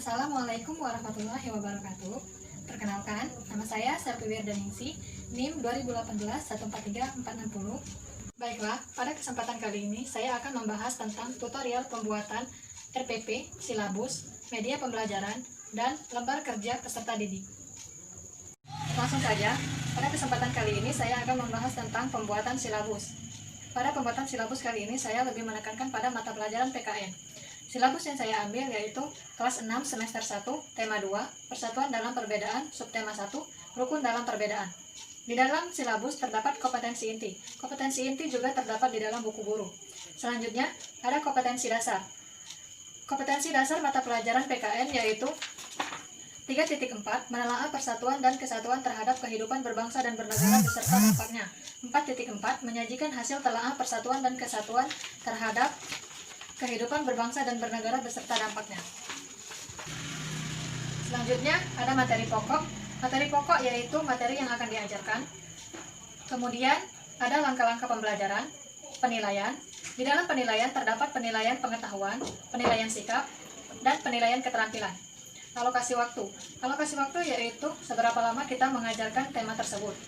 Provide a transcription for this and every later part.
Assalamualaikum warahmatullahi wabarakatuh. Perkenalkan, nama saya Selvi Wirdaningsih, NIM 2018143460. Baiklah, pada kesempatan kali ini saya akan membahas tentang tutorial pembuatan RPP, silabus, media pembelajaran, dan lembar kerja peserta didik. Langsung saja, pada kesempatan kali ini saya akan membahas tentang pembuatan silabus. Pada pembuatan silabus kali ini saya lebih menekankan pada mata pelajaran PKN. Silabus yang saya ambil yaitu kelas 6 semester 1, tema 2, persatuan dalam perbedaan, subtema 1, rukun dalam perbedaan. Di dalam silabus terdapat kompetensi inti. Kompetensi inti juga terdapat di dalam buku guru. Selanjutnya, ada kompetensi dasar. Kompetensi dasar mata pelajaran PKN yaitu 3.4 menelaah persatuan dan kesatuan terhadap kehidupan berbangsa dan bernegara beserta dampaknya. 4.4 menyajikan hasil telaah persatuan dan kesatuan terhadap kehidupan berbangsa dan bernegara beserta dampaknya. Selanjutnya ada materi pokok. Materi pokok yaitu materi yang akan diajarkan. Kemudian ada langkah-langkah pembelajaran, penilaian. Di dalam penilaian terdapat penilaian pengetahuan, penilaian sikap, dan penilaian keterampilan. Alokasi waktu. Alokasi waktu yaitu seberapa lama kita mengajarkan tema tersebut.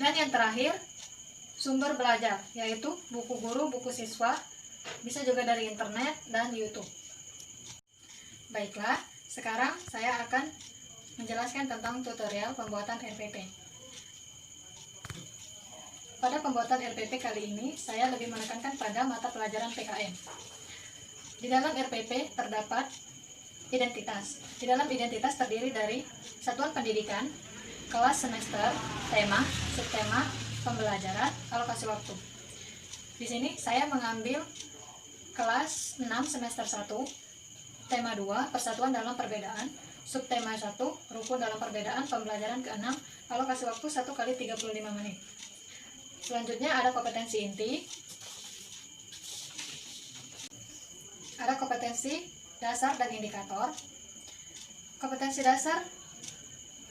Dan yang terakhir, sumber belajar, yaitu buku guru, buku siswa, bisa juga dari internet dan YouTube. Baiklah, sekarang saya akan menjelaskan tentang tutorial pembuatan RPP. Pada pembuatan RPP kali ini, saya lebih menekankan pada mata pelajaran PKN. Di dalam RPP terdapat identitas. Di dalam identitas terdiri dari satuan pendidikan, kelas semester, tema, subtema, pembelajaran, alokasi waktu. Di sini saya mengambil kelas 6 semester 1, tema 2, persatuan dalam perbedaan, subtema 1, rukun dalam perbedaan, pembelajaran ke-6, alokasi waktu 1 kali 35 menit. Selanjutnya ada kompetensi inti, ada kompetensi dasar dan indikator. Kompetensi dasar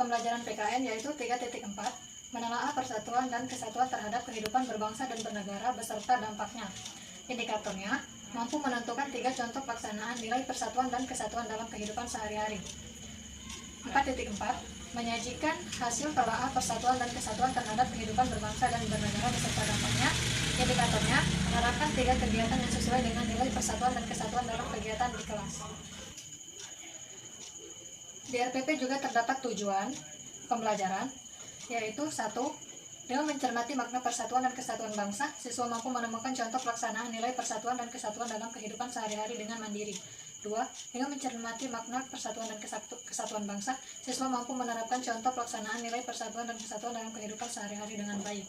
pembelajaran PKN yaitu 3.4 menelaah persatuan dan kesatuan terhadap kehidupan berbangsa dan bernegara beserta dampaknya. Indikatornya mampu menentukan 3 contoh pelaksanaan nilai persatuan dan kesatuan dalam kehidupan sehari-hari. 4.4 menyajikan hasil telaah persatuan dan kesatuan terhadap kehidupan berbangsa dan bernegara beserta dampaknya. Indikatornya menerapkan 3 kegiatan yang sesuai dengan nilai persatuan dan kesatuan dalam kegiatan di kelas. Di RPP juga terdapat tujuan pembelajaran, yaitu 1. Dengan mencermati makna persatuan dan kesatuan bangsa, siswa mampu menemukan contoh pelaksanaan nilai persatuan dan kesatuan dalam kehidupan sehari-hari dengan mandiri. 2. Dengan mencermati makna persatuan dan kesatuan bangsa, siswa mampu menerapkan contoh pelaksanaan nilai persatuan dan kesatuan dalam kehidupan sehari-hari dengan baik.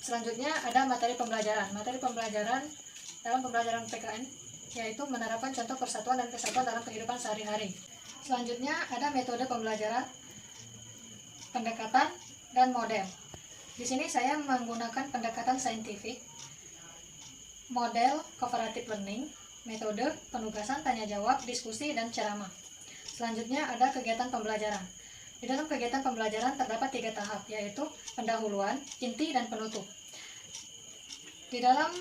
Selanjutnya ada materi pembelajaran. Materi pembelajaran dalam pembelajaran PKN yaitu menerapkan contoh persatuan dan kesatuan dalam kehidupan sehari-hari. Selanjutnya ada metode pembelajaran, pendekatan, dan model. Di sini saya menggunakan pendekatan saintifik, model cooperative learning, metode penugasan, tanya jawab, diskusi, dan ceramah. Selanjutnya ada kegiatan pembelajaran. Di dalam kegiatan pembelajaran terdapat 3 tahap, yaitu pendahuluan, inti, dan penutup. Di dalam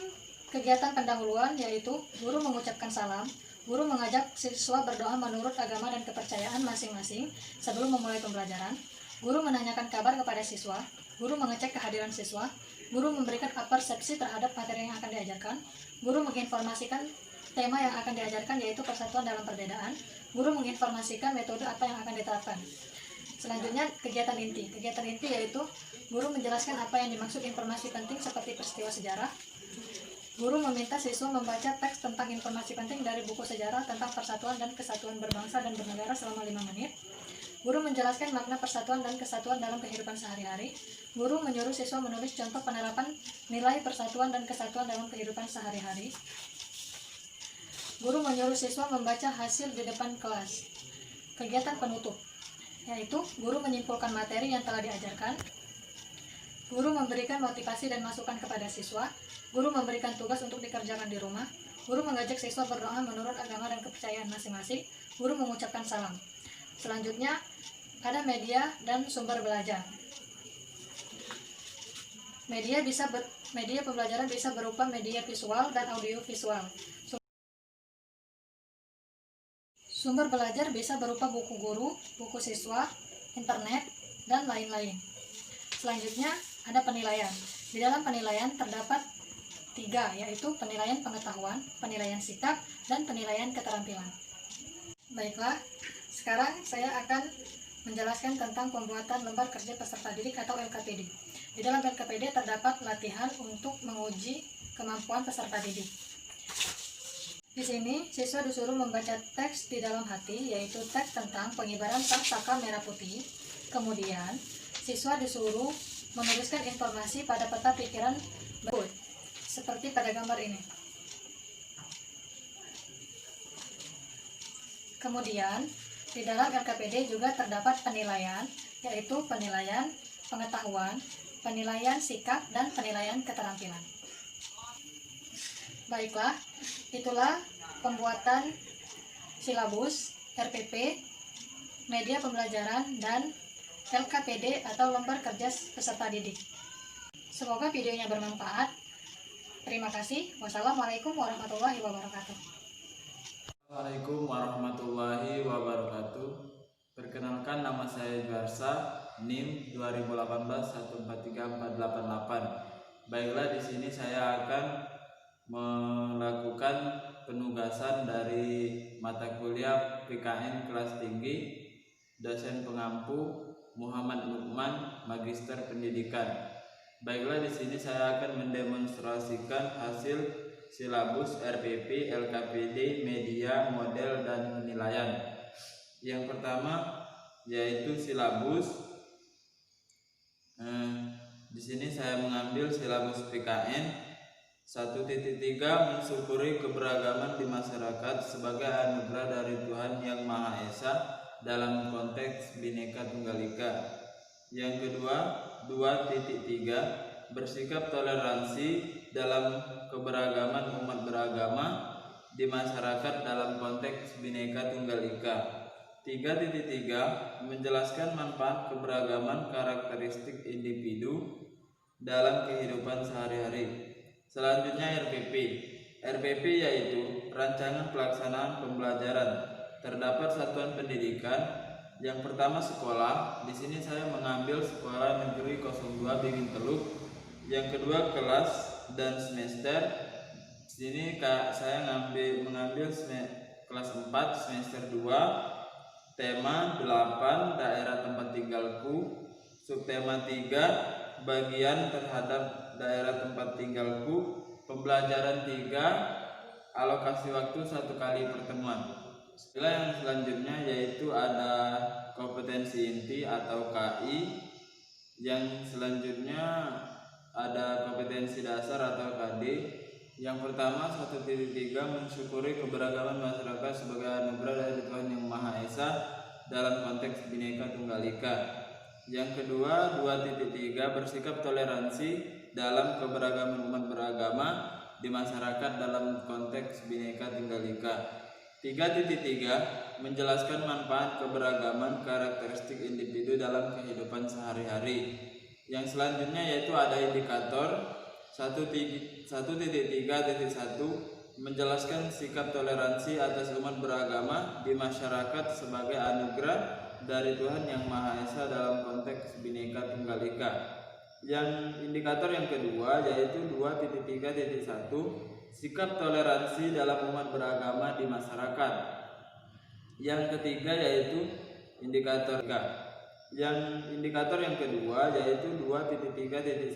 kegiatan pendahuluan yaitu guru mengucapkan salam, guru mengajak siswa berdoa menurut agama dan kepercayaan masing-masing sebelum memulai pembelajaran. Guru menanyakan kabar kepada siswa, guru mengecek kehadiran siswa, guru memberikan persepsi terhadap materi yang akan diajarkan, guru menginformasikan tema yang akan diajarkan yaitu persatuan dalam perbedaan, guru menginformasikan metode apa yang akan diterapkan. Selanjutnya kegiatan inti. Kegiatan inti yaitu guru menjelaskan apa yang dimaksud informasi penting seperti peristiwa sejarah. Guru meminta siswa membaca teks tentang informasi penting dari buku sejarah tentang persatuan dan kesatuan berbangsa dan bernegara selama 5 menit. Guru menjelaskan makna persatuan dan kesatuan dalam kehidupan sehari-hari. Guru menyuruh siswa menulis contoh penerapan nilai persatuan dan kesatuan dalam kehidupan sehari-hari. Guru menyuruh siswa membaca hasil di depan kelas. Kegiatan penutup, yaitu guru menyimpulkan materi yang telah diajarkan. Guru memberikan motivasi dan masukan kepada siswa. Guru memberikan tugas untuk dikerjakan di rumah. Guru mengajak siswa berdoa menurut agama dan kepercayaan masing-masing. Guru mengucapkan salam. Selanjutnya ada media dan sumber belajar. Media pembelajaran bisa berupa media visual dan audio visual. Sumber belajar bisa berupa buku guru, buku siswa, internet, dan lain-lain. Selanjutnya ada penilaian. Di dalam penilaian terdapat 3, yaitu penilaian pengetahuan, penilaian sikap, dan penilaian keterampilan. Baiklah, sekarang saya akan menjelaskan tentang pembuatan lembar kerja peserta didik atau LKPD. Di dalam LKPD terdapat latihan untuk menguji kemampuan peserta didik. Di sini, siswa disuruh membaca teks di dalam hati, yaitu teks tentang pengibaran sang saka merah putih. Kemudian, siswa disuruh menuliskan informasi pada peta pikiran berikut, seperti pada gambar ini. Kemudian, di dalam LKPD juga terdapat penilaian, yaitu penilaian pengetahuan, penilaian sikap, dan penilaian keterampilan. Baiklah, itulah pembuatan silabus, RPP, media pembelajaran, dan LKPD atau lembar kerja peserta didik. Semoga videonya bermanfaat. Terima kasih. Wassalamualaikum warahmatullahi wabarakatuh. Assalamualaikum warahmatullahi wabarakatuh. Perkenalkan, nama saya Juarsa, NIM 2018143488. Baiklah, di sini saya akan melakukan penugasan dari mata kuliah PKN kelas tinggi, dosen pengampu Muhammad Lukman, Magister Pendidikan. Baiklah, di sini saya akan mendemonstrasikan hasil silabus RPP, LKPD, media, model, dan penilaian. Yang pertama yaitu silabus. Di sini saya mengambil silabus PKN 1.3, mensyukuri keberagaman di masyarakat sebagai anugerah dari Tuhan Yang Maha Esa dalam konteks Bhinneka Tunggal Ika. Yang kedua, 2.3, bersikap toleransi dalam keberagaman umat beragama di masyarakat dalam konteks Bhinneka Tunggal Ika. 3.3, menjelaskan manfaat keberagaman karakteristik individu dalam kehidupan sehari-hari. Selanjutnya RPP. RPP yaitu rancangan pelaksanaan pembelajaran. Terdapat satuan pendidikan. Yang pertama sekolah. Di sini saya mengambil Sekolah Negeri 02 Bingin Teluk. Yang kedua kelas dan semester. Di sini saya mengambil kelas 4 semester 2, tema 8 daerah tempat tinggalku, subtema 3 bagian terhadap daerah tempat tinggalku, pembelajaran 3 alokasi waktu 1 kali pertemuan. Yang selanjutnya yaitu ada kompetensi inti atau KI. Yang selanjutnya ada kompetensi dasar atau KD. Yang pertama 1.3, mensyukuri keberagaman masyarakat sebagai anugerah dari Tuhan Yang Maha Esa dalam konteks Bhinneka Tunggal Ika. Yang kedua 2.3, bersikap toleransi dalam keberagaman umat beragama di masyarakat dalam konteks Bhinneka Tunggal Ika. 3.3, menjelaskan manfaat keberagaman karakteristik individu dalam kehidupan sehari-hari. Yang selanjutnya yaitu ada indikator 1.3.1, menjelaskan sikap toleransi atas umat beragama di masyarakat sebagai anugerah dari Tuhan Yang Maha Esa dalam konteks Bhinneka Tunggal Ika. Yang indikator yang kedua yaitu 2.3.1, sikap toleransi dalam umat beragama di masyarakat. Yang ketiga yaitu indikator K. Yang indikator yang kedua yaitu 2.3.1,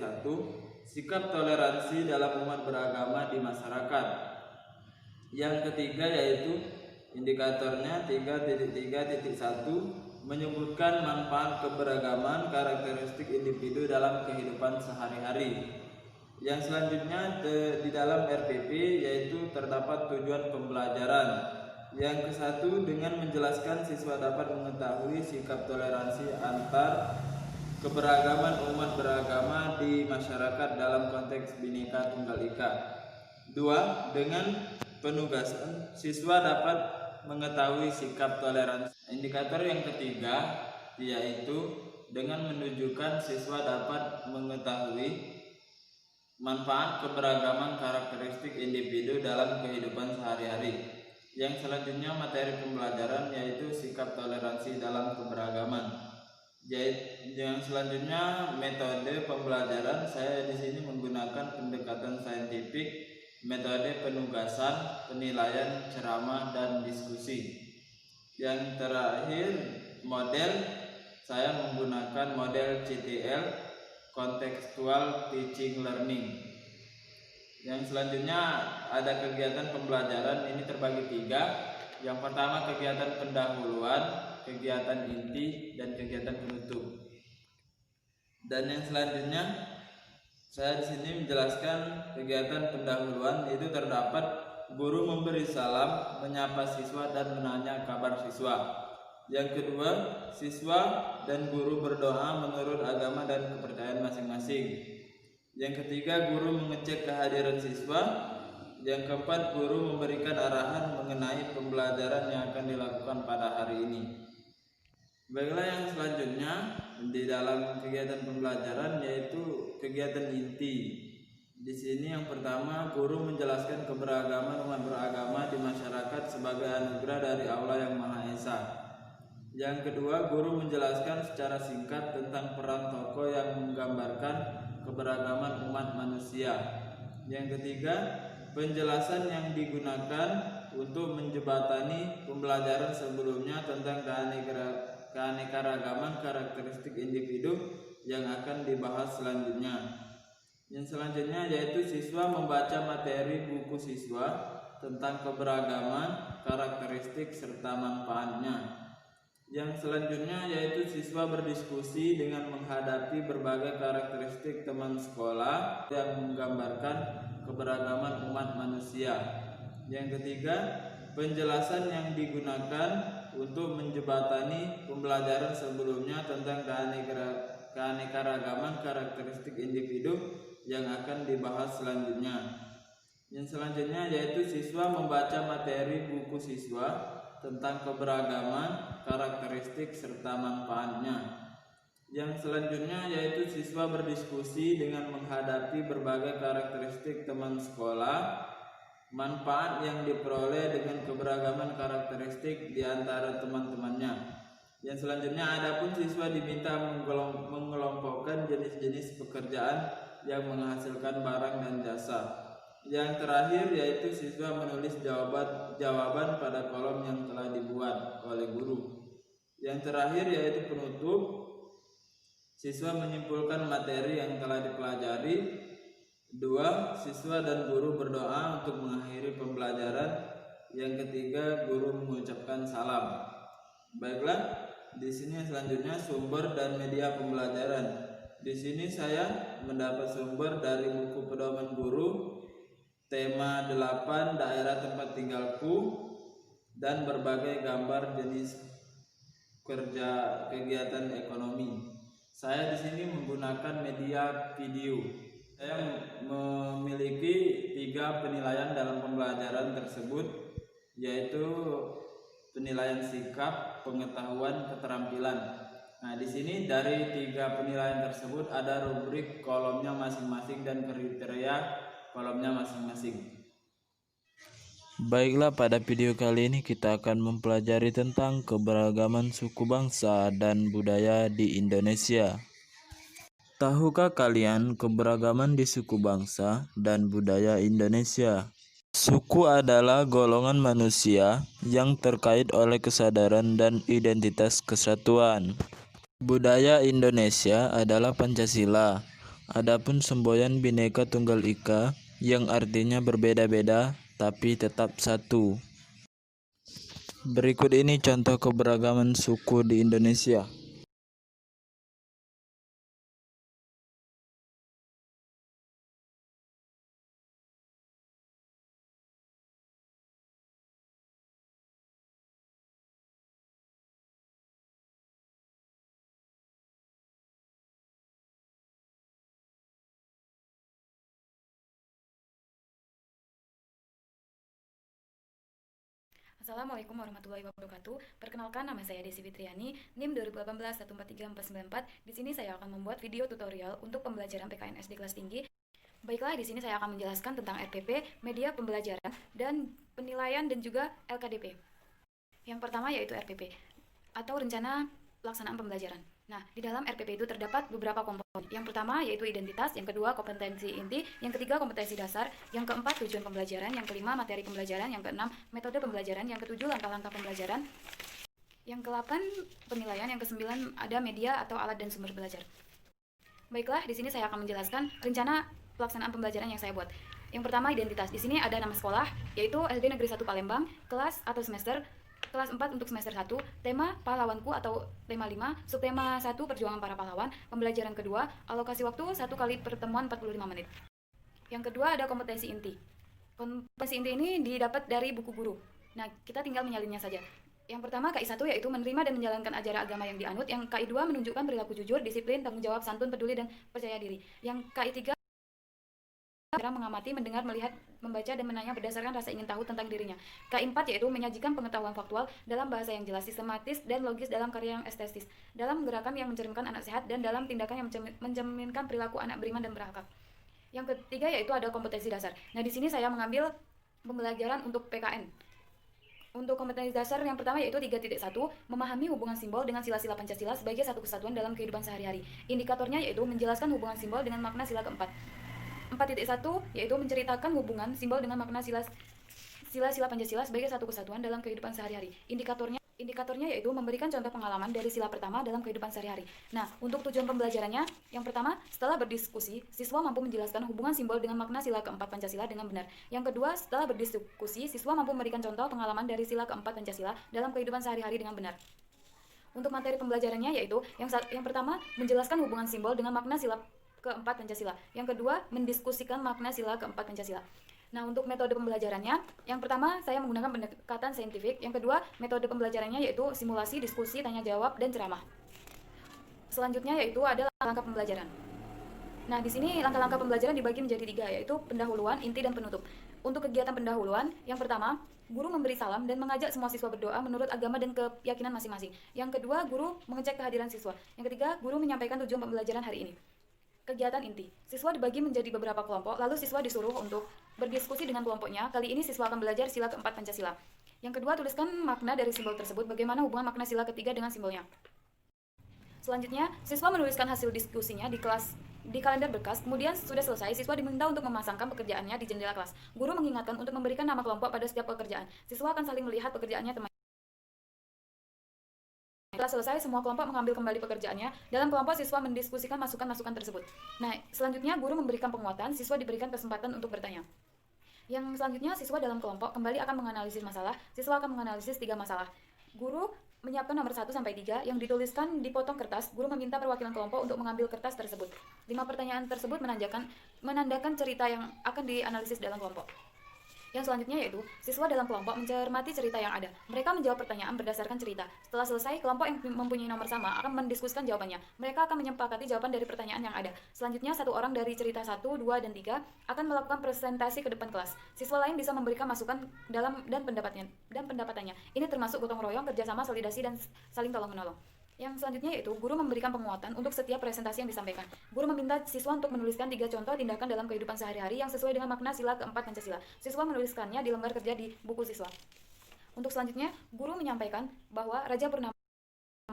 sikap toleransi dalam umat beragama di masyarakat. Yang ketiga yaitu indikatornya 3.3.1, menyebutkan manfaat keberagaman karakteristik individu dalam kehidupan sehari-hari. Yang selanjutnya di dalam RPP yaitu terdapat tujuan pembelajaran. Yang ke-1, dengan menjelaskan siswa dapat mengetahui sikap toleransi antar keberagaman umat beragama di masyarakat dalam konteks Bhinneka Tunggal Ika. 2, dengan penugasan siswa dapat mengetahui sikap toleransi. Indikator yang ketiga yaitu dengan menunjukkan siswa dapat mengetahui manfaat keberagaman karakteristik individu dalam kehidupan sehari-hari. Yang selanjutnya materi pembelajaran yaitu sikap toleransi dalam keberagaman. Yang selanjutnya metode pembelajaran, saya di sini menggunakan pendekatan saintifik, metode penugasan, penilaian, ceramah, dan diskusi. Yang terakhir model, saya menggunakan model CTL, Contextual Teaching Learning. Yang selanjutnya ada kegiatan pembelajaran, ini terbagi 3. Yang pertama kegiatan pendahuluan, kegiatan inti, dan kegiatan penutup. Dan yang selanjutnya saya di sini menjelaskan kegiatan pendahuluan, itu terdapat guru memberi salam, menyapa siswa, dan menanya kabar siswa. Yang kedua, siswa dan guru berdoa menurut agama dan kepercayaan masing-masing. Yang ketiga, guru mengecek kehadiran siswa. Yang keempat, guru memberikan arahan mengenai pembelajaran yang akan dilakukan pada hari ini. Baiklah, yang selanjutnya di dalam kegiatan pembelajaran yaitu kegiatan inti. Di sini yang pertama, guru menjelaskan keberagaman umat beragama di masyarakat sebagai anugerah dari Allah yang Maha Esa. Yang kedua, guru menjelaskan secara singkat tentang peran tokoh yang menggambarkan keberagaman umat manusia. Yang ketiga, penjelasan yang digunakan untuk menjembatani pembelajaran sebelumnya tentang keanekaragaman karakteristik individu yang akan dibahas selanjutnya. Yang selanjutnya yaitu siswa membaca materi buku siswa tentang keberagaman, karakteristik, serta manfaatnya. Yang selanjutnya yaitu siswa berdiskusi dengan menghadapi berbagai karakteristik teman sekolah yang menggambarkan keberagaman umat manusia. Yang ketiga, penjelasan yang digunakan untuk menjembatani pembelajaran sebelumnya tentang keanekaragaman karakteristik individu yang akan dibahas selanjutnya. Yang selanjutnya yaitu siswa membaca materi buku siswa tentang keberagaman, karakteristik, serta manfaatnya. Yang selanjutnya yaitu siswa berdiskusi dengan menghadapi berbagai karakteristik teman sekolah, manfaat yang diperoleh dengan keberagaman karakteristik di antara teman-temannya. Yang selanjutnya adapun siswa diminta mengelompokkan jenis-jenis pekerjaan yang menghasilkan barang dan jasa. Yang terakhir yaitu siswa menulis jawaban pada kolom yang telah dibuat oleh guru. Yang terakhir yaitu penutup, siswa menyimpulkan materi yang telah dipelajari. 2. Siswa dan guru berdoa untuk mengakhiri pembelajaran. Yang ketiga, guru mengucapkan salam. Baiklah, di sini selanjutnya sumber dan media pembelajaran. Di sini saya mendapat sumber dari buku pedoman guru, tema 8 daerah tempat tinggalku, dan berbagai gambar jenis kerja kegiatan ekonomi. Saya di sini menggunakan media video. Saya memiliki 3 penilaian dalam pembelajaran tersebut, yaitu penilaian sikap, pengetahuan, keterampilan. Nah, di sini dari 3 penilaian tersebut ada rubrik kolomnya masing-masing dan kriteria kolomnya masing-masing. Baiklah, pada video kali ini kita akan mempelajari tentang keberagaman suku bangsa dan budaya di Indonesia. Tahukah kalian keberagaman di suku bangsa dan budaya Indonesia? Suku adalah golongan manusia yang terkait oleh kesadaran dan identitas kesatuan. Budaya Indonesia adalah Pancasila. Adapun semboyan Bhinneka Tunggal Ika yang artinya berbeda-beda tapi tetap satu. Berikut ini contoh keberagaman suku di Indonesia. Assalamualaikum warahmatullahi wabarakatuh. Perkenalkan, nama saya Desi Fitriani, NIM 2018143494. Di sini saya akan membuat video tutorial untuk pembelajaran PKN SD kelas tinggi. Baiklah, di sini saya akan menjelaskan tentang RPP, media pembelajaran, dan penilaian dan juga LKDP. Yang pertama yaitu RPP, atau Rencana Pelaksanaan Pembelajaran. Nah, di dalam RPP itu terdapat beberapa komponen. Yang pertama yaitu identitas, yang kedua kompetensi inti, yang ketiga kompetensi dasar, yang keempat tujuan pembelajaran, yang kelima materi pembelajaran, yang keenam metode pembelajaran, yang ketujuh langkah-langkah pembelajaran, yang ke-8 penilaian, yang ke-9 ada media atau alat dan sumber belajar. Baiklah, di sini saya akan menjelaskan rencana pelaksanaan pembelajaran yang saya buat. Yang pertama identitas. Di sini ada nama sekolah, yaitu SD Negeri 1 Palembang, kelas atau semester, kelas 4 untuk semester 1, tema pahlawanku atau tema 5, subtema 1 perjuangan para pahlawan, pembelajaran kedua, alokasi waktu 1 kali pertemuan 45 menit. Yang kedua ada kompetensi inti. Kompetensi inti ini didapat dari buku guru. Nah, kita tinggal menyalinnya saja. Yang pertama KI1 yaitu menerima dan menjalankan ajaran agama yang dianut. Yang KI2 menunjukkan perilaku jujur, disiplin, tanggung jawab, santun, peduli, dan percaya diri. Yang KI3 mengamati, mendengar, melihat, membaca, dan menanya berdasarkan rasa ingin tahu tentang dirinya. K4 yaitu menyajikan pengetahuan faktual dalam bahasa yang jelas, sistematis, dan logis dalam karya yang estetis, dalam gerakan yang mencerminkan anak sehat, dan dalam tindakan yang mencerminkan perilaku anak beriman dan berakhlak. Yang ketiga yaitu ada kompetensi dasar. Nah, di sini saya mengambil pembelajaran untuk PKN. Untuk kompetensi dasar yang pertama yaitu 3.1, memahami hubungan simbol dengan sila-sila Pancasila sebagai satu kesatuan dalam kehidupan sehari-hari. Indikatornya yaitu menjelaskan hubungan simbol dengan makna sila keempat. 4.1 yaitu menceritakan hubungan simbol dengan makna sila-sila Pancasila sebagai satu kesatuan dalam kehidupan sehari-hari. Indikatornya yaitu memberikan contoh pengalaman dari sila pertama dalam kehidupan sehari-hari. Nah, untuk tujuan pembelajarannya, yang pertama, setelah berdiskusi, siswa mampu menjelaskan hubungan simbol dengan makna sila keempat Pancasila dengan benar. Yang kedua, setelah berdiskusi, siswa mampu memberikan contoh pengalaman dari sila keempat Pancasila dalam kehidupan sehari-hari dengan benar. Untuk materi pembelajarannya yaitu, yang pertama, menjelaskan hubungan simbol dengan makna sila keempat Pancasila. Yang kedua, mendiskusikan makna sila keempat Pancasila. Nah, untuk metode pembelajarannya, yang pertama saya menggunakan pendekatan saintifik, yang kedua metode pembelajarannya yaitu simulasi, diskusi, tanya jawab, dan ceramah. Selanjutnya yaitu ada langkah pembelajaran. Nah, di sini langkah-langkah pembelajaran dibagi menjadi 3, yaitu pendahuluan, inti, dan penutup. Untuk kegiatan pendahuluan, yang pertama, guru memberi salam dan mengajak semua siswa berdoa menurut agama dan keyakinan masing-masing. Yang kedua, guru mengecek kehadiran siswa. Yang ketiga, guru menyampaikan tujuan pembelajaran hari ini. Kegiatan inti. Siswa dibagi menjadi beberapa kelompok, lalu siswa disuruh untuk berdiskusi dengan kelompoknya. Kali ini siswa akan belajar sila keempat Pancasila. Yang kedua, tuliskan makna dari simbol tersebut, bagaimana hubungan makna sila ketiga dengan simbolnya. Selanjutnya, siswa menuliskan hasil diskusinya di kalender berkas. Kemudian sudah selesai, siswa diminta untuk memasangkan pekerjaannya di jendela kelas. Guru mengingatkan untuk memberikan nama kelompok pada setiap pekerjaan. Siswa akan saling melihat pekerjaannya teman. Setelah selesai, semua kelompok mengambil kembali pekerjaannya. Dalam kelompok, siswa mendiskusikan masukan-masukan tersebut. Nah, selanjutnya guru memberikan penguatan, siswa diberikan kesempatan untuk bertanya. Yang selanjutnya, siswa dalam kelompok kembali akan menganalisis masalah. Siswa akan menganalisis 3 masalah. Guru menyiapkan nomor 1-3 yang dituliskan di potong kertas. Guru meminta perwakilan kelompok untuk mengambil kertas tersebut. 5 pertanyaan tersebut menandakan cerita yang akan dianalisis dalam kelompok. Yang selanjutnya yaitu, siswa dalam kelompok mencermati cerita yang ada. Mereka menjawab pertanyaan berdasarkan cerita. Setelah selesai, kelompok yang mempunyai nomor sama akan mendiskusikan jawabannya. Mereka akan menyepakati jawaban dari pertanyaan yang ada. Selanjutnya, satu orang dari cerita 1, 2, dan 3 akan melakukan presentasi ke depan kelas. Siswa lain bisa memberikan masukan dan pendapatannya. Ini termasuk gotong royong, kerjasama, solidasi, dan saling tolong-menolong. Yang selanjutnya yaitu guru memberikan penguatan untuk setiap presentasi yang disampaikan. Guru meminta siswa untuk menuliskan 3 contoh tindakan dalam kehidupan sehari-hari yang sesuai dengan makna sila keempat Pancasila. Siswa menuliskannya di lembar kerja di buku siswa. Untuk selanjutnya, guru menyampaikan bahwa Raja Purnama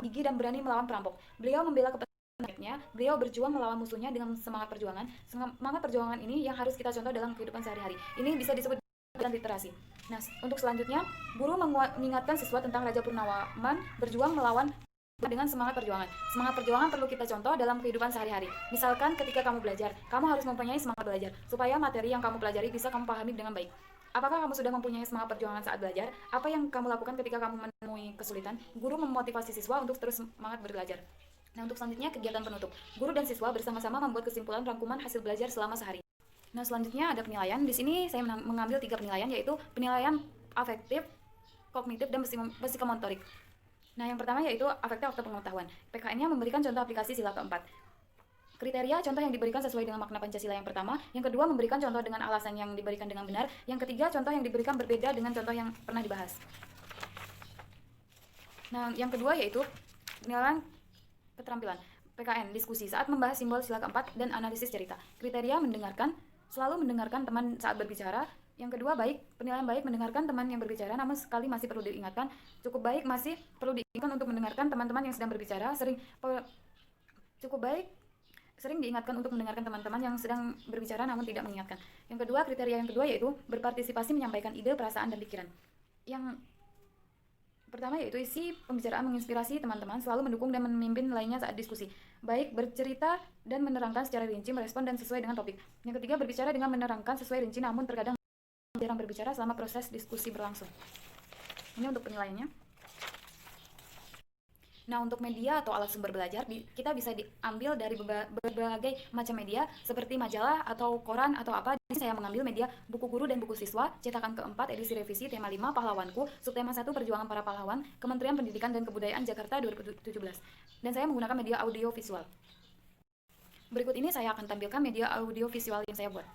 gigih dan berani melawan perampok. Beliau membela kepentingannya, beliau berjuang melawan musuhnya dengan semangat perjuangan. Semangat perjuangan ini yang harus kita contoh dalam kehidupan sehari-hari. Ini bisa disebut dengan literasi. Nah, untuk selanjutnya, guru mengingatkan siswa tentang Raja Purnawan berjuang melawan dengan semangat perjuangan. Semangat perjuangan perlu kita contoh dalam kehidupan sehari-hari. Misalkan ketika kamu belajar, kamu harus mempunyai semangat belajar supaya materi yang kamu pelajari bisa kamu pahami dengan baik. Apakah kamu sudah mempunyai semangat perjuangan saat belajar? Apa yang kamu lakukan ketika kamu menemui kesulitan? Guru memotivasi siswa untuk terus semangat belajar. Nah, untuk selanjutnya kegiatan penutup. Guru dan siswa bersama-sama membuat kesimpulan rangkuman hasil belajar selama sehari. Nah, selanjutnya ada penilaian. Di sini saya mengambil 3 penilaian, yaitu penilaian afektif, kognitif, dan psikomotorik. Nah, yang pertama yaitu afektif atau pengetahuan. PKN-nya memberikan contoh aplikasi sila keempat. Kriteria contoh yang diberikan sesuai dengan makna Pancasila yang pertama. Yang kedua, memberikan contoh dengan alasan yang diberikan dengan benar. Yang ketiga, contoh yang diberikan berbeda dengan contoh yang pernah dibahas. Nah, yang kedua yaitu penilaian keterampilan. PKN, diskusi saat membahas simbol sila keempat dan analisis cerita. Kriteria mendengarkan, selalu mendengarkan teman saat berbicara. Yang kedua, penilaian baik mendengarkan teman yang berbicara, namun sekali masih perlu diingatkan, cukup baik masih perlu diingatkan untuk mendengarkan teman-teman yang sedang berbicara, cukup baik sering diingatkan untuk mendengarkan teman-teman yang sedang berbicara namun tidak mengingatkan. Yang kedua, kriteria yang kedua yaitu berpartisipasi menyampaikan ide, perasaan, dan pikiran. Yang pertama yaitu isi pembicaraan menginspirasi teman-teman, selalu mendukung dan memimpin lainnya saat diskusi. Baik bercerita dan menerangkan secara rinci, merespon dan sesuai dengan topik. Yang ketiga, berbicara dengan menerangkan sesuai rinci, namun terkadang jarang berbicara selama proses diskusi berlangsung. Ini untuk penilaiannya. Nah, untuk media atau alat sumber belajar, kita bisa diambil dari berbagai macam media seperti majalah atau koran atau apa. Di sini saya mengambil media buku guru dan buku siswa, cetakan keempat, edisi revisi, tema 5, pahlawanku, subtema 1, perjuangan para pahlawan, Kementerian Pendidikan dan Kebudayaan Jakarta 2017. Dan saya menggunakan media audio visual. Berikut ini saya akan tampilkan media audio visual yang saya buat.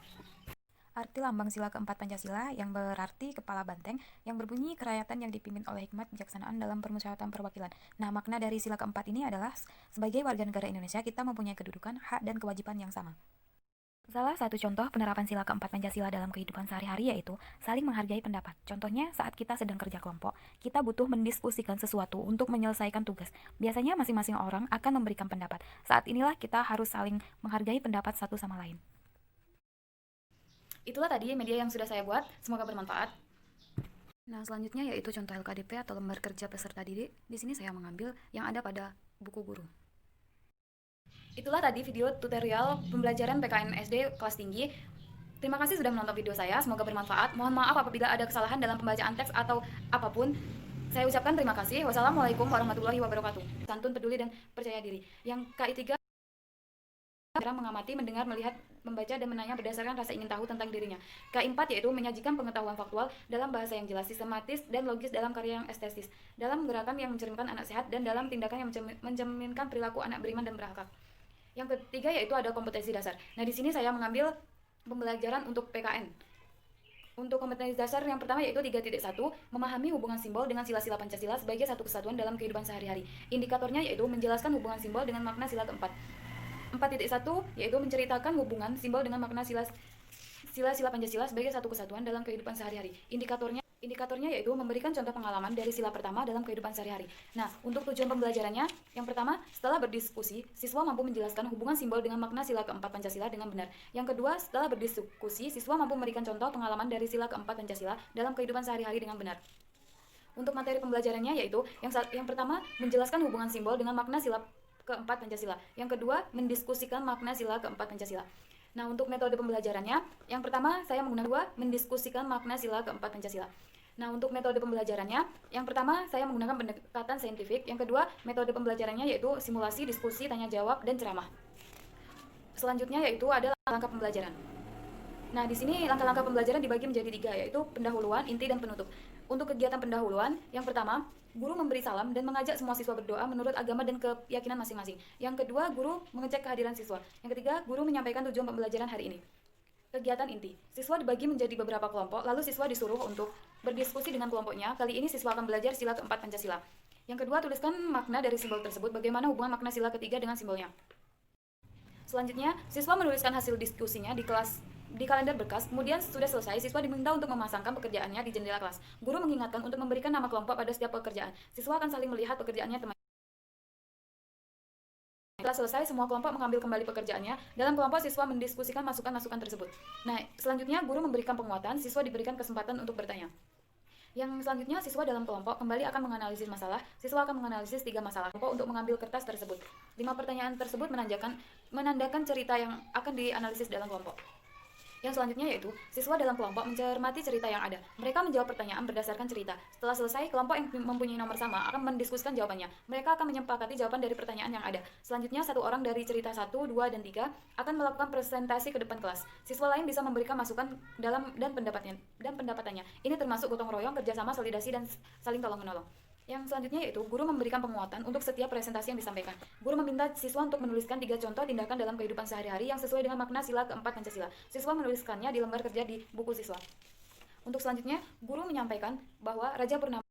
Arti lambang sila keempat Pancasila yang berarti kepala banteng, yang berbunyi kerakyatan yang dipimpin oleh hikmat bijaksanaan dalam permusyawaratan perwakilan. Nah, makna dari sila keempat ini adalah sebagai warga negara Indonesia kita mempunyai kedudukan, hak, dan kewajiban yang sama. Salah satu contoh penerapan sila keempat Pancasila dalam kehidupan sehari-hari yaitu saling menghargai pendapat. Contohnya saat kita sedang kerja kelompok, kita butuh mendiskusikan sesuatu untuk menyelesaikan tugas. Biasanya masing-masing orang akan memberikan pendapat. Saat inilah kita harus saling menghargai pendapat satu sama lain. Itulah tadi media yang sudah saya buat, semoga bermanfaat. Nah, selanjutnya yaitu contoh LKDP atau lembar kerja peserta didik. Di sini saya mengambil yang ada pada buku guru. Itulah tadi video tutorial pembelajaran PKN SD kelas tinggi. Terima kasih sudah menonton video saya, semoga bermanfaat. Mohon maaf apabila ada kesalahan dalam pembacaan teks atau apapun. Saya ucapkan terima kasih. Wassalamualaikum warahmatullahi wabarakatuh. Santun, peduli, dan percaya diri. Yang KI3 mengamati, mendengar, melihat, membaca, dan menanya berdasarkan rasa ingin tahu tentang dirinya. K4 yaitu menyajikan pengetahuan faktual dalam bahasa yang jelas, sistematis, dan logis dalam karya yang estetis, dalam gerakan yang mencerminkan anak sehat, dan dalam tindakan yang mencerminkan perilaku anak beriman dan berakhlak. Yang ketiga yaitu ada kompetensi dasar. Nah, di sini saya mengambil pembelajaran untuk PKN. Untuk kompetensi dasar yang pertama yaitu 3.1, memahami hubungan simbol dengan sila-sila Pancasila sebagai satu kesatuan dalam kehidupan sehari-hari. Indikatornya yaitu menjelaskan hubungan simbol dengan makna sila keempat. 4.1 yaitu menceritakan hubungan simbol dengan makna sila-sila Pancasila sebagai satu kesatuan dalam kehidupan sehari-hari. Indikatornya yaitu memberikan contoh pengalaman dari sila pertama dalam kehidupan sehari-hari. Nah, untuk tujuan pembelajarannya, yang pertama, setelah berdiskusi, siswa mampu menjelaskan hubungan simbol dengan makna sila keempat Pancasila dengan benar. Yang kedua, setelah berdiskusi, siswa mampu memberikan contoh pengalaman dari sila keempat Pancasila dalam kehidupan sehari-hari dengan benar. Untuk materi pembelajarannya yaitu yang pertama, menjelaskan hubungan simbol dengan makna sila keempat Pancasila. Yang kedua, mendiskusikan makna sila keempat Pancasila. Nah, untuk metode pembelajarannya, yang pertama saya menggunakan mendiskusikan makna sila keempat Pancasila. Nah, untuk metode pembelajarannya, yang pertama saya menggunakan pendekatan saintifik. Yang kedua, metode pembelajarannya yaitu simulasi, diskusi, tanya jawab, dan ceramah. Selanjutnya yaitu ada langkah pembelajaran. Nah, di sini langkah-langkah pembelajaran dibagi menjadi 3, yaitu pendahuluan, inti, dan penutup. Untuk kegiatan pendahuluan, yang pertama, guru memberi salam dan mengajak semua siswa berdoa menurut agama dan keyakinan masing-masing. Yang kedua, guru mengecek kehadiran siswa. Yang ketiga, guru menyampaikan tujuan pembelajaran hari ini. Kegiatan inti. Siswa dibagi menjadi beberapa kelompok, lalu siswa disuruh untuk berdiskusi dengan kelompoknya. Kali ini siswa akan belajar sila keempat Pancasila. Yang kedua, tuliskan makna dari simbol tersebut, bagaimana hubungan makna sila ketiga dengan simbolnya. Selanjutnya, siswa menuliskan hasil diskusinya di kalender berkas. Kemudian sudah selesai, siswa diminta untuk memasangkan pekerjaannya di jendela kelas. Guru mengingatkan untuk memberikan nama kelompok pada setiap pekerjaan. Siswa akan saling melihat pekerjaannya teman. Setelah selesai, semua kelompok mengambil kembali pekerjaannya. Dalam kelompok, siswa mendiskusikan masukan-masukan tersebut. Nah, selanjutnya guru memberikan penguatan, siswa diberikan kesempatan untuk bertanya. Yang selanjutnya, siswa dalam kelompok kembali akan menganalisis masalah. Siswa akan menganalisis 3 masalah kelompok untuk mengambil kertas tersebut. 5 pertanyaan tersebut menandakan cerita yang akan dianalisis dalam kelompok. Yang selanjutnya yaitu, siswa dalam kelompok mencermati cerita yang ada. Mereka menjawab pertanyaan berdasarkan cerita. Setelah selesai, kelompok yang mempunyai nomor sama akan mendiskusikan jawabannya. Mereka akan menyepakati jawaban dari pertanyaan yang ada. Selanjutnya, satu orang dari cerita 1, 2, dan 3 akan melakukan presentasi ke depan kelas. Siswa lain bisa memberikan masukan dan pendapatannya. Ini termasuk gotong royong, kerjasama, solidasi, dan saling tolong-menolong. Yang selanjutnya yaitu guru memberikan penguatan untuk setiap presentasi yang disampaikan. Guru meminta siswa untuk menuliskan 3 contoh tindakan dalam kehidupan sehari-hari yang sesuai dengan makna sila keempat Pancasila. Siswa menuliskannya di lembar kerja di buku siswa. Untuk selanjutnya, guru menyampaikan bahwa Raja Purnama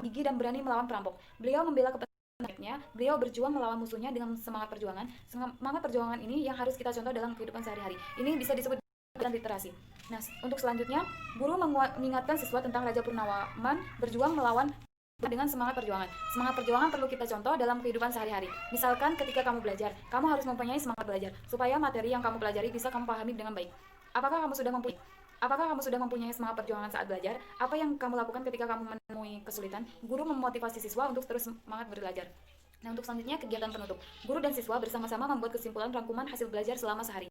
gigih dan berani melawan perampok. Beliau membela kepentingannya, beliau berjuang melawan musuhnya dengan semangat perjuangan. Semangat perjuangan ini yang harus kita contoh dalam kehidupan sehari-hari. Ini bisa disebut dan literasi. Nah, untuk selanjutnya, guru mengingatkan siswa tentang Raja Purnawan berjuang melawan dengan semangat perjuangan. Semangat perjuangan perlu kita contoh dalam kehidupan sehari-hari. Misalkan ketika kamu belajar, kamu harus mempunyai semangat belajar supaya materi yang kamu pelajari bisa kamu pahami dengan baik. Apakah kamu sudah mempunyai semangat perjuangan saat belajar? Apa yang kamu lakukan ketika kamu menemui kesulitan? Guru memotivasi siswa untuk terus semangat belajar. Nah, untuk selanjutnya kegiatan penutup. Guru dan siswa bersama-sama membuat kesimpulan rangkuman hasil belajar selama sehari.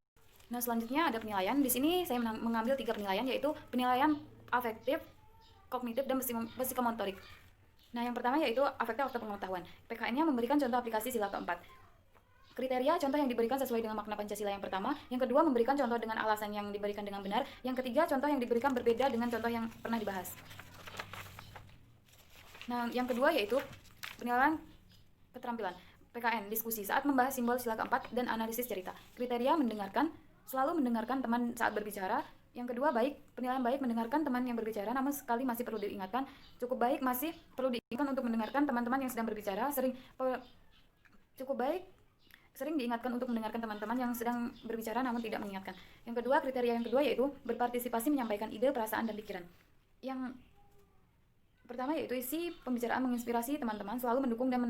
Nah, selanjutnya ada penilaian. Di sini saya mengambil 3 penilaian, yaitu penilaian afektif, kognitif, dan psikomotorik. Nah, yang pertama yaitu afektif atau pengetahuan. PKN-nya memberikan contoh aplikasi sila keempat. Kriteria contoh yang diberikan sesuai dengan makna Pancasila yang pertama. Yang kedua, memberikan contoh dengan alasan yang diberikan dengan benar. Yang ketiga, contoh yang diberikan berbeda dengan contoh yang pernah dibahas. Nah, yang kedua yaitu penilaian keterampilan. PKN, diskusi saat membahas simbol sila keempat dan analisis cerita. Kriteria mendengarkan, selalu mendengarkan teman saat berbicara. Yang kedua, penilaian baik mendengarkan teman yang berbicara, namun sekali masih perlu diingatkan. Cukup baik masih perlu diingatkan untuk mendengarkan teman-teman yang sedang berbicara. Sering diingatkan untuk mendengarkan teman-teman yang sedang berbicara namun tidak mengingatkan. Yang kedua, kriteria yang kedua yaitu berpartisipasi menyampaikan ide, perasaan, dan pikiran. Yang pertama yaitu isi pembicaraan menginspirasi teman-teman, selalu mendukung dan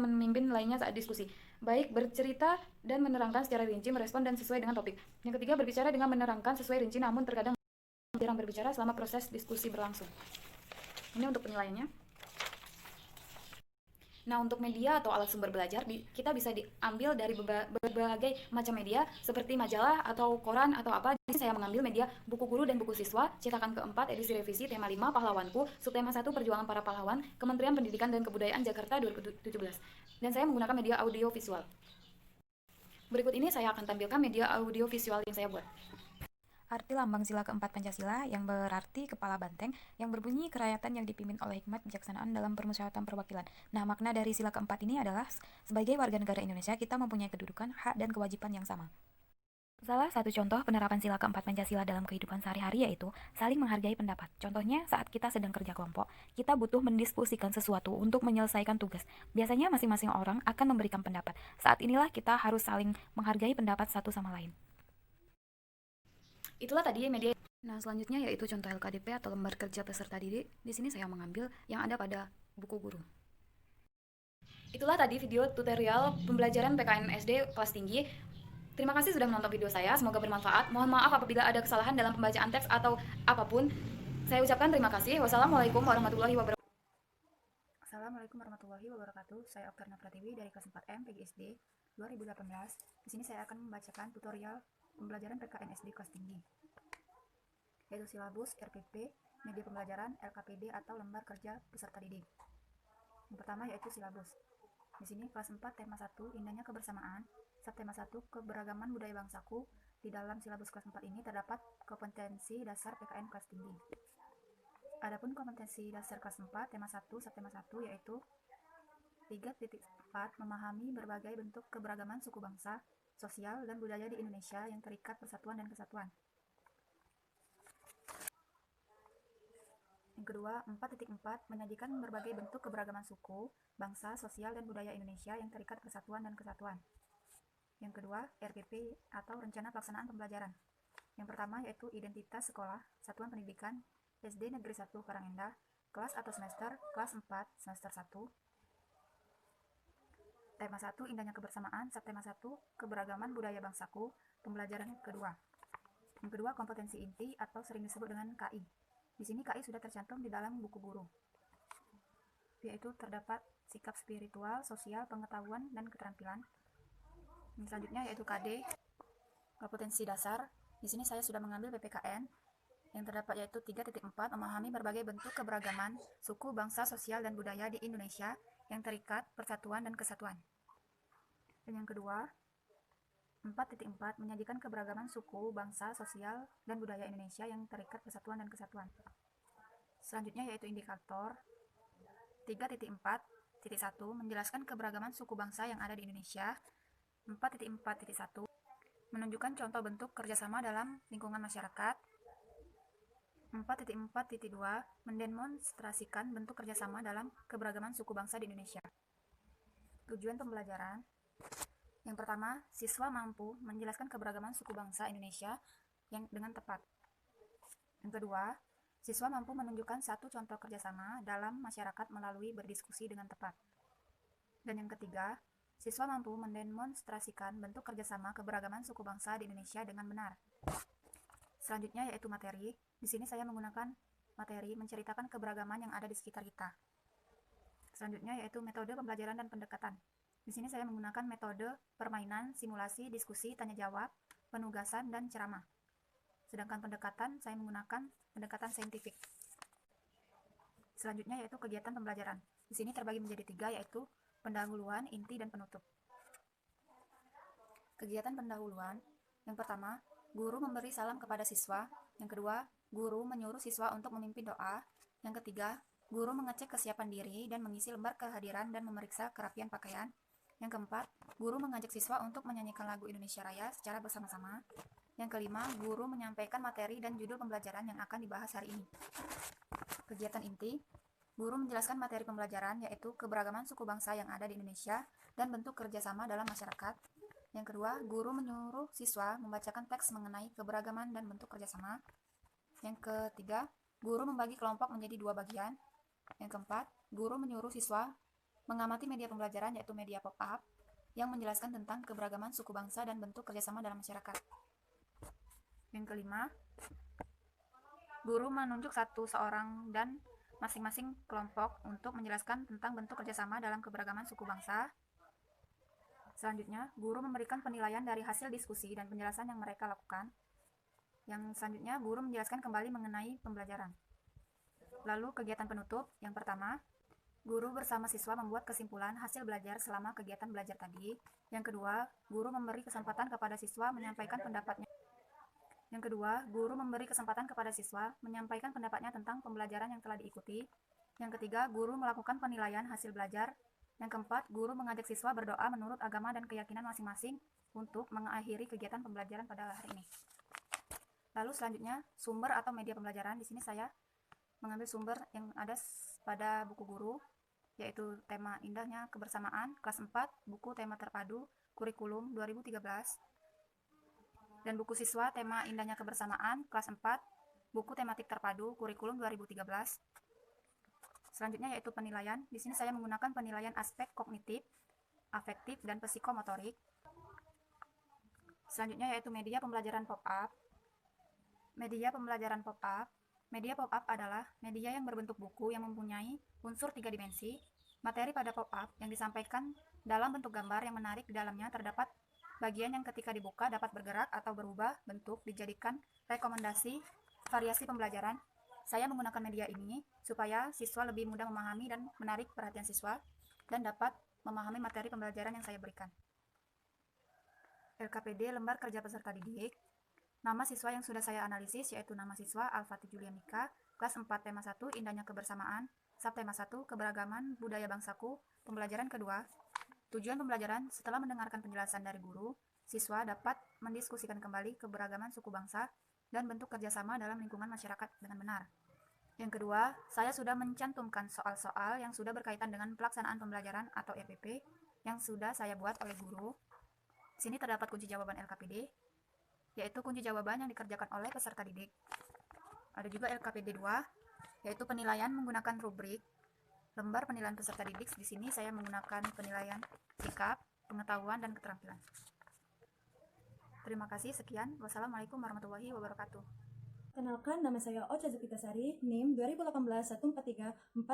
memimpin lainnya saat diskusi. Baik bercerita dan menerangkan secara rinci, merespon dan sesuai dengan topik. Yang ketiga, berbicara dengan menerangkan sesuai rinci, namun terkadang jarang berbicara selama proses diskusi berlangsung. Ini untuk penilaiannya. Nah, untuk media atau alat sumber belajar, kita bisa diambil dari berbagai macam media, seperti majalah atau koran atau apa. Di sini saya mengambil media buku guru dan buku siswa, cetakan keempat, edisi revisi, tema 5, pahlawanku, subtema 1, perjuangan para pahlawan, Kementerian Pendidikan dan Kebudayaan Jakarta 2017. Dan saya menggunakan media audio visual. Berikut ini saya akan tampilkan media audio visual yang saya buat. Arti lambang sila keempat Pancasila yang berarti kepala banteng, yang berbunyi kerakyatan yang dipimpin oleh hikmat kebijaksanaan dalam permusyawaratan perwakilan. Nah, makna dari sila keempat ini adalah sebagai warga negara Indonesia kita mempunyai kedudukan, hak, dan kewajiban yang sama. Salah satu contoh penerapan sila keempat Pancasila dalam kehidupan sehari-hari yaitu saling menghargai pendapat. Contohnya saat kita sedang kerja kelompok, kita butuh mendiskusikan sesuatu untuk menyelesaikan tugas. Biasanya masing-masing orang akan memberikan pendapat. Saat inilah kita harus saling menghargai pendapat satu sama lain. Itulah tadi media. Nah, selanjutnya yaitu contoh LKDP atau lembar kerja peserta didik. Di sini saya mengambil yang ada pada buku guru. Itulah tadi video tutorial pembelajaran PKN SD kelas tinggi. Terima kasih sudah menonton video saya, semoga bermanfaat. Mohon maaf apabila ada kesalahan dalam pembacaan teks atau apapun. Saya ucapkan terima kasih. Wassalamualaikum warahmatullahi wabarakatuh. Assalamualaikum warahmatullahi wabarakatuh. Saya Oktarna Pratiwi dari kelas 4M PGSD 2018. Di sini saya akan membacakan tutorial pembelajaran PKN SD kelas tinggi, yaitu silabus, RPP, media pembelajaran, LKPD atau lembar kerja peserta didik. Yang pertama yaitu silabus. Di sini kelas 4 tema 1 indahnya kebersamaan, subtema 1 keberagaman budaya bangsaku. Di dalam silabus kelas 4 ini terdapat kompetensi dasar PKN kelas tinggi. Adapun kompetensi dasar kelas 4 tema 1 subtema 1 yaitu 3.4 memahami berbagai bentuk keberagaman suku bangsa, sosial, dan budaya di Indonesia yang terikat persatuan dan kesatuan. Yang kedua, 4.4 menyajikan berbagai bentuk keberagaman suku, bangsa, sosial, dan budaya Indonesia yang terikat persatuan dan kesatuan. Yang kedua, RPP atau Rencana Pelaksanaan Pembelajaran. Yang pertama yaitu identitas sekolah, satuan pendidikan, SD Negeri 1 Karangendah, kelas atau semester, kelas 4, semester 1. Tema 1 indahnya kebersamaan, subtema 1 keberagaman budaya bangsaku, pembelajaran kedua. Yang kedua, kompetensi inti atau sering disebut dengan KI. Di sini KI sudah tercantum di dalam buku guru, yaitu terdapat sikap spiritual, sosial, pengetahuan, dan keterampilan. Yang selanjutnya yaitu KD, kompetensi dasar. Di sini saya sudah mengambil PPKN yang terdapat yaitu 3.4 memahami berbagai bentuk keberagaman suku, bangsa, sosial, dan budaya di Indonesia yang terikat persatuan dan kesatuan. Dan yang kedua, 4.4 menyajikan keberagaman suku, bangsa, sosial, dan budaya Indonesia yang terikat persatuan dan kesatuan. Selanjutnya yaitu indikator 3.4.1 menjelaskan keberagaman suku bangsa yang ada di Indonesia. 4.4.1 menunjukkan contoh bentuk kerjasama dalam lingkungan masyarakat. 4.4.2 mendemonstrasikan bentuk kerjasama dalam keberagaman suku bangsa di Indonesia. Tujuan pembelajaran. Yang pertama, siswa mampu menjelaskan keberagaman suku bangsa Indonesia yang dengan tepat. Yang kedua, siswa mampu menunjukkan satu contoh kerjasama dalam masyarakat melalui berdiskusi dengan tepat. Dan yang ketiga, siswa mampu mendemonstrasikan bentuk kerjasama keberagaman suku bangsa di Indonesia dengan benar. Selanjutnya yaitu materi. Di sini saya menggunakan materi menceritakan keberagaman yang ada di sekitar kita. Selanjutnya yaitu metode pembelajaran dan pendekatan. Di sini saya menggunakan metode permainan, simulasi, diskusi, tanya jawab, penugasan, dan ceramah. Sedangkan pendekatan, saya menggunakan pendekatan saintifik. Selanjutnya yaitu kegiatan pembelajaran. Di sini terbagi menjadi 3, yaitu pendahuluan, inti, dan penutup. Kegiatan pendahuluan, yang pertama, guru memberi salam kepada siswa. Yang kedua, guru menyuruh siswa untuk memimpin doa. Yang ketiga, guru mengecek kesiapan diri dan mengisi lembar kehadiran dan memeriksa kerapian pakaian. Yang keempat, guru mengajak siswa untuk menyanyikan lagu Indonesia Raya secara bersama-sama. Yang kelima, guru menyampaikan materi dan judul pembelajaran yang akan dibahas hari ini. Kegiatan inti, guru menjelaskan materi pembelajaran yaitu keberagaman suku bangsa yang ada di Indonesia dan bentuk kerjasama dalam masyarakat. Yang kedua, guru menyuruh siswa membacakan teks mengenai keberagaman dan bentuk kerjasama. Yang ketiga, guru membagi kelompok menjadi 2 bagian. Yang keempat, guru menyuruh siswa mengamati media pembelajaran yaitu media pop-up yang menjelaskan tentang keberagaman suku bangsa dan bentuk kerjasama dalam masyarakat. Yang kelima, guru menunjuk seorang dan masing-masing kelompok untuk menjelaskan tentang bentuk kerjasama dalam keberagaman suku bangsa. Selanjutnya, guru memberikan penilaian dari hasil diskusi dan penjelasan yang mereka lakukan. Yang selanjutnya, guru menjelaskan kembali mengenai pembelajaran. Lalu, kegiatan penutup. Yang pertama, guru bersama siswa membuat kesimpulan hasil belajar selama kegiatan belajar tadi. Yang kedua, guru memberi kesempatan kepada siswa menyampaikan pendapatnya. Yang kedua, guru memberi kesempatan kepada siswa menyampaikan pendapatnya tentang pembelajaran yang telah diikuti. Yang ketiga, guru melakukan penilaian hasil belajar. Yang keempat, guru mengajak siswa berdoa menurut agama dan keyakinan masing-masing untuk mengakhiri kegiatan pembelajaran pada hari ini. Lalu selanjutnya, sumber atau media pembelajaran. Di sini saya mengambil sumber yang ada pada buku guru, yaitu tema indahnya kebersamaan, kelas 4, buku tema terpadu, kurikulum 2013. Dan buku siswa tema indahnya kebersamaan, kelas 4, buku tematik terpadu, kurikulum 2013. Selanjutnya yaitu penilaian. Di sini saya menggunakan penilaian aspek kognitif, afektif, dan psikomotorik. Selanjutnya yaitu media pembelajaran pop-up. Media pembelajaran pop-up. Media pop-up adalah media yang berbentuk buku yang mempunyai unsur 3 dimensi. Materi pada pop-up yang disampaikan dalam bentuk gambar yang menarik di dalamnya terdapat bagian yang ketika dibuka dapat bergerak atau berubah bentuk dijadikan rekomendasi variasi pembelajaran. Saya menggunakan media ini supaya siswa lebih mudah memahami dan menarik perhatian siswa dan dapat memahami materi pembelajaran yang saya berikan. LKPD Lembar Kerja Peserta Didik. Nama siswa yang sudah saya analisis yaitu nama siswa Alfati Julianika, kelas 4 tema 1 Indahnya Kebersamaan, subtema 1 Keberagaman Budaya Bangsaku, pembelajaran kedua. Tujuan pembelajaran, setelah mendengarkan penjelasan dari guru, siswa dapat mendiskusikan kembali keberagaman suku bangsa dan bentuk kerjasama dalam lingkungan masyarakat dengan benar. Yang kedua, saya sudah mencantumkan soal-soal yang sudah berkaitan dengan pelaksanaan pembelajaran atau RPP yang sudah saya buat oleh guru. Di sini terdapat kunci jawaban LKPD, yaitu kunci jawaban yang dikerjakan oleh peserta didik. Ada juga LKPD 2, yaitu penilaian menggunakan rubrik. Lembar penilaian peserta didik, di sini saya menggunakan penilaian sikap, pengetahuan, dan keterampilan. Terima kasih, sekian. Wassalamualaikum warahmatullahi wabarakatuh. Kenalkan, nama saya Ocha Zukitasari, NIM 2018-1484.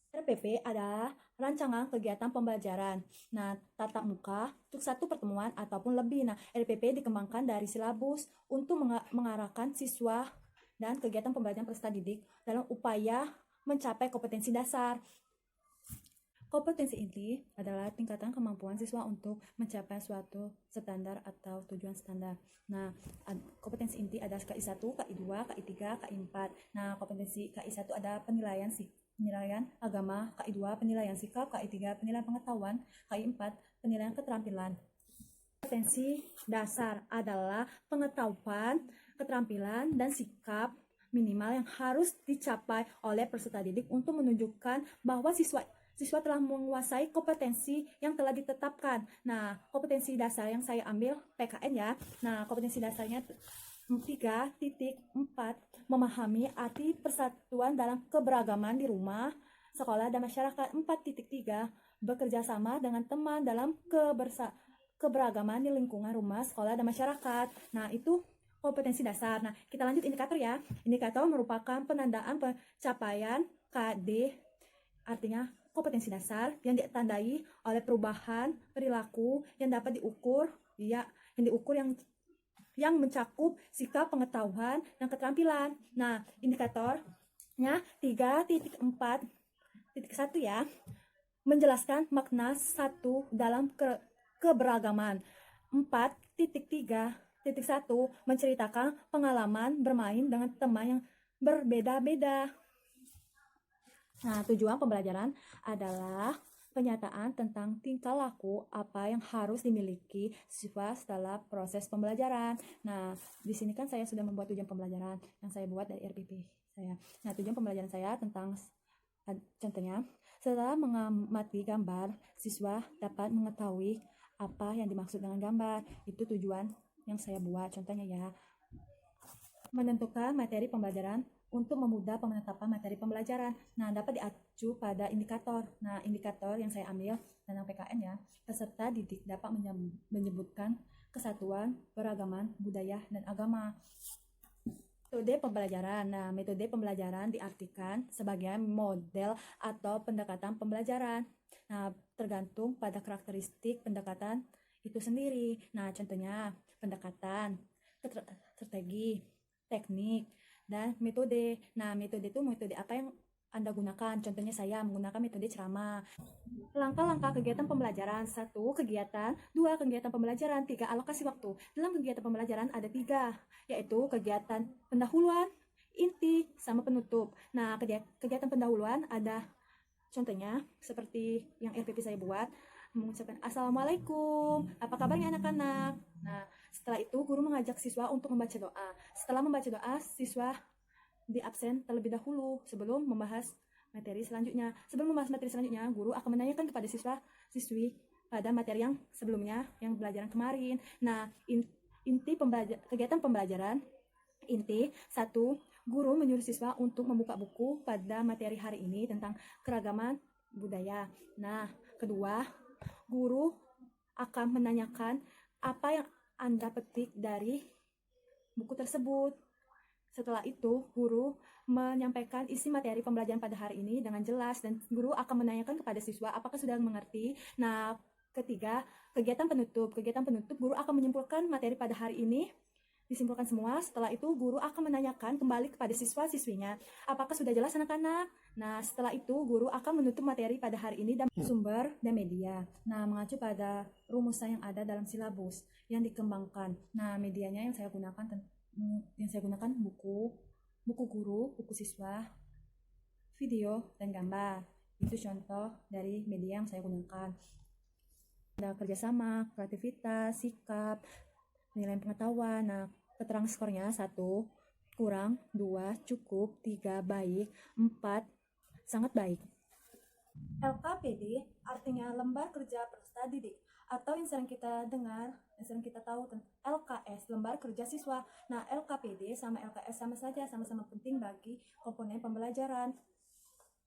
RPP adalah rancangan kegiatan pembelajaran. Nah, tatap muka untuk 1 pertemuan ataupun lebih. Nah, RPP dikembangkan dari silabus untuk mengarahkan siswa dan kegiatan pembelajaran peserta didik dalam upaya mencapai kompetensi dasar. Kompetensi inti adalah tingkatan kemampuan siswa untuk mencapai suatu standar atau tujuan standar. Nah, kompetensi inti ada KI1, KI2, KI3, KI4. Nah, kompetensi KI1 ada penilaian agama, KI2 penilaian sikap, KI3 penilaian pengetahuan, KI4 penilaian keterampilan. Kompetensi dasar adalah pengetahuan, keterampilan, dan sikap minimal yang harus dicapai oleh peserta didik untuk menunjukkan bahwa siswa telah menguasai kompetensi yang telah ditetapkan. Nah, kompetensi dasar yang saya ambil PKN ya. Nah, kompetensi dasarnya 3.4 memahami arti persatuan dalam keberagaman di rumah, sekolah, dan masyarakat. 4.3 bekerja sama dengan teman dalam keberagaman di lingkungan rumah, sekolah, dan masyarakat. Nah, itu kompetensi dasar. Nah, kita lanjut indikator ya. Indikator merupakan penandaan pencapaian KD, artinya kompetensi dasar yang ditandai oleh perubahan perilaku yang dapat diukur, yang diukur yang mencakup sikap, pengetahuan, dan keterampilan. Nah, indikatornya 3.4.1 ya, menjelaskan makna satu dalam keberagaman. 4.3.1 menceritakan pengalaman bermain dengan teman yang berbeda-beda. Nah, tujuan pembelajaran adalah penyataan tentang tingkah laku apa yang harus dimiliki siswa setelah proses pembelajaran. Nah, di sini kan saya sudah membuat tujuan pembelajaran yang saya buat dari RPP saya. Nah, tujuan pembelajaran saya tentang contohnya, setelah mengamati gambar, siswa dapat mengetahui apa yang dimaksud dengan gambar. Itu tujuan yang saya buat. Contohnya ya, menentukan materi pembelajaran untuk memudah penetapan materi pembelajaran. Nah, dapat diacu pada indikator. Nah, indikator yang saya ambil tentang PKN ya, peserta didik dapat menyebutkan kesatuan, beragaman, budaya, dan agama. Metode pembelajaran. Nah, metode pembelajaran diartikan sebagai model atau pendekatan pembelajaran. Nah, tergantung pada karakteristik pendekatan itu sendiri. Nah, contohnya pendekatan, strategi, teknik, dan metode. Nah, metode itu metode apa yang Anda gunakan? Contohnya saya menggunakan metode ceramah. Langkah-langkah kegiatan pembelajaran. 1. Kegiatan. 2. Kegiatan pembelajaran. 3. Alokasi waktu. Dalam kegiatan pembelajaran ada 3, yaitu kegiatan pendahuluan, inti, sama penutup. Nah, kegiatan pendahuluan ada contohnya seperti yang RPP saya buat, mengucapkan Assalamualaikum, apa kabarnya anak-anak. Nah, setelah itu guru mengajak siswa untuk membaca doa. Setelah membaca doa, siswa di absen terlebih dahulu sebelum membahas materi selanjutnya. Sebelum membahas materi selanjutnya, guru akan menanyakan kepada siswa-siswi pada materi yang sebelumnya, yang pelajaran kemarin. Nah, inti kegiatan pembelajaran. Inti 1. Guru menyuruh siswa untuk membuka buku pada materi hari ini tentang keragaman budaya. Nah, kedua, guru akan menanyakan apa yang Anda petik dari buku tersebut. Setelah itu, guru menyampaikan isi materi pembelajaran pada hari ini dengan jelas, dan guru akan menanyakan kepada siswa apakah sudah mengerti. Nah, ketiga, kegiatan penutup. Kegiatan penutup, guru akan menyimpulkan materi pada hari ini, disimpulkan semua. Setelah itu, guru akan menanyakan kembali kepada siswa-siswinya, apakah sudah jelas anak-anak? Nah, setelah itu, guru akan menutup materi pada hari ini dan sumber dan media. Nah, mengacu pada rumusan yang ada dalam silabus yang dikembangkan. Nah, medianya yang saya gunakan buku guru, buku siswa, video, dan gambar. Itu contoh dari media yang saya gunakan. Ada kerjasama, kreativitas, sikap, penilaian pengetahuan. Nah, keterangan skornya 1 kurang, 2 cukup, 3 baik, 4 sangat baik. LKPD artinya lembar kerja peserta didik, atau yang sering kita dengar, yang sering kita tahu tentang LKS, lembar kerja siswa. Nah, LKPD sama LKS sama saja, sama-sama penting bagi komponen pembelajaran.